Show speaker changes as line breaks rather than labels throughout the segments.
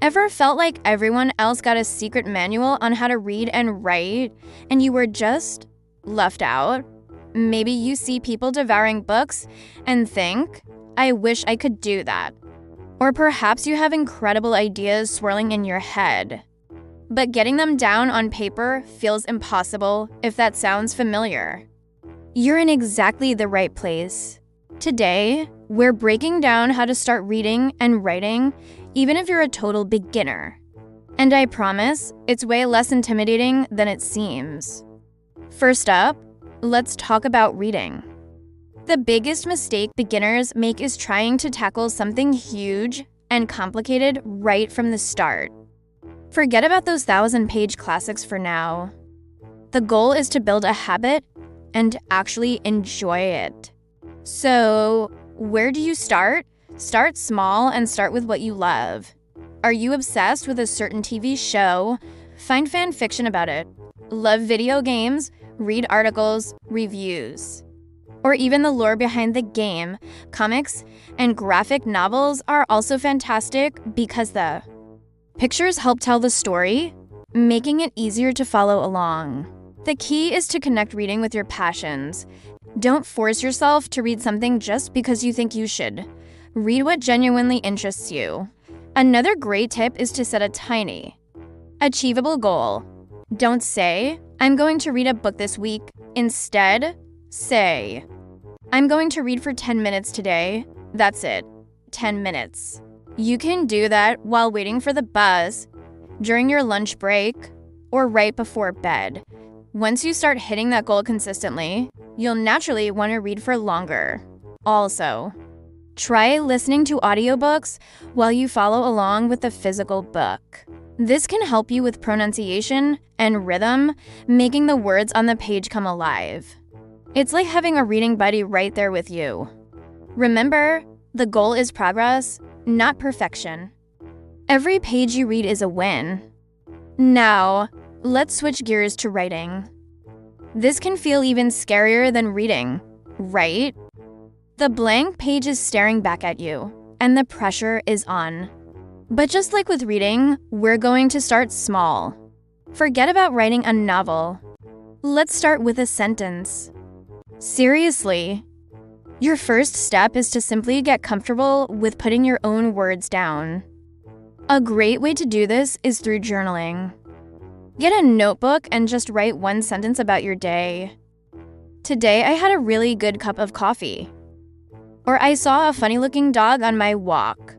Ever felt like everyone else got a secret manual on how to read and write, and you were just left out? Maybe you see people devouring books and think, I wish I could do that. Or perhaps you have incredible ideas swirling in your head, but getting them down on paper feels impossible. If that sounds familiar, you're in exactly the right place. Today, we're breaking down how to start reading and writing, even if you're a total beginner. And I promise, it's way less intimidating than it seems. First up, let's talk about reading. The biggest mistake beginners make is trying to tackle something huge and complicated right from the start. Forget about those 1,000-page classics for now. The goal is to build a habit and actually enjoy it. So, where do you start? Start small and start with what you love. Are you obsessed with a certain TV show? Find fan fiction about it. Love video games? Read articles, reviews. Or even the lore behind the game. Comics and graphic novels are also fantastic because the pictures help tell the story, making it easier to follow along. The key is to connect reading with your passions. Don't force yourself to read something just because you think you should. Read what genuinely interests you. Another great tip is to set a tiny, achievable goal. Don't say, I'm going to read a book this week. Instead, say, I'm going to read for 10 minutes today. That's it, 10 minutes. You can do that while waiting for the bus, during your lunch break, or right before bed. Once you start hitting that goal consistently, you'll naturally want to read for longer. Also, try listening to audiobooks while you follow along with the physical book. This can help you with pronunciation and rhythm, making the words on the page come alive. It's like having a reading buddy right there with you. Remember, the goal is progress, not perfection. Every page you read is a win. Now, let's switch gears to writing. This can feel even scarier than reading, right? The blank page is staring back at you, and the pressure is on. But just like with reading, we're going to start small. Forget about writing a novel. Let's start with a sentence. Seriously, your first step is to simply get comfortable with putting your own words down. A great way to do this is through journaling. Get a notebook and just write one sentence about your day. Today I had a really good cup of coffee. Or I saw a funny-looking dog on my walk.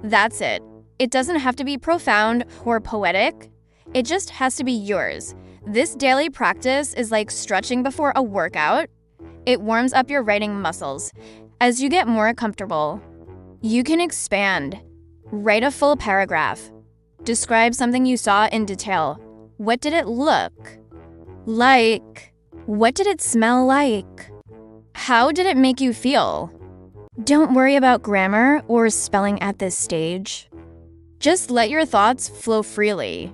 That's it. It doesn't have to be profound or poetic. It just has to be yours. This daily practice is like stretching before a workout. It warms up your writing muscles. As you get more comfortable, you can expand. Write a full paragraph. Describe something you saw in detail. What did it look like? What did it smell like? How did it make you feel? Don't worry about grammar or spelling at this stage. Just let your thoughts flow freely.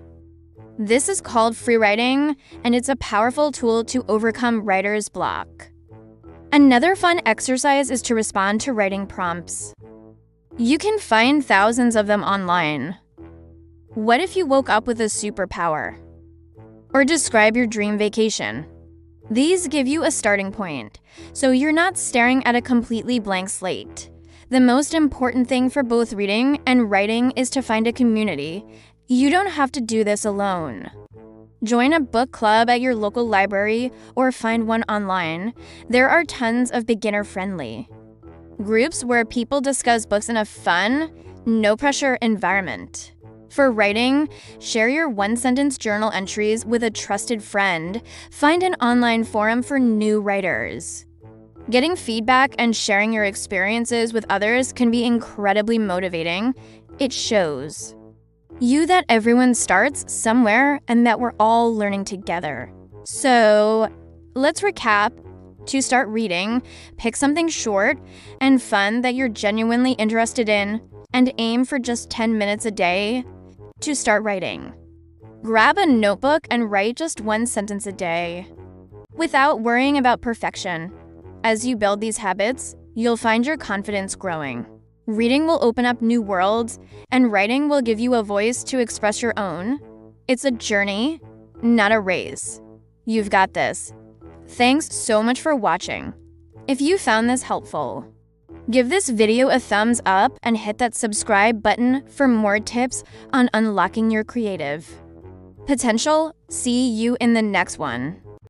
This is called free writing, and it's a powerful tool to overcome writer's block. Another fun exercise is to respond to writing prompts. You can find thousands of them online. What if you woke up with a superpower? Or describe your dream vacation. These give you a starting point, so you're not staring at a completely blank slate. The most important thing for both reading and writing is to find a community. You don't have to do this alone. Join a book club at your local library or find one online. There are tons of beginner-friendly groups where people discuss books in a fun, no-pressure environment. For writing, share your one-sentence journal entries with a trusted friend. Find an online forum for new writers. Getting feedback and sharing your experiences with others can be incredibly motivating. It shows you that everyone starts somewhere and that we're all learning together. So, let's recap. To start reading, pick something short and fun that you're genuinely interested in and aim for just 10 minutes a day. To start writing, grab a notebook and write just one sentence a day, without worrying about perfection. As you build these habits, you'll find your confidence growing. Reading will open up new worlds, and writing will give you a voice to express your own. It's a journey, not a race. You've got this. Thanks so much for watching. If you found this helpful, give this video a thumbs up and hit that subscribe button for more tips on unlocking your creative potential. See you in the next one.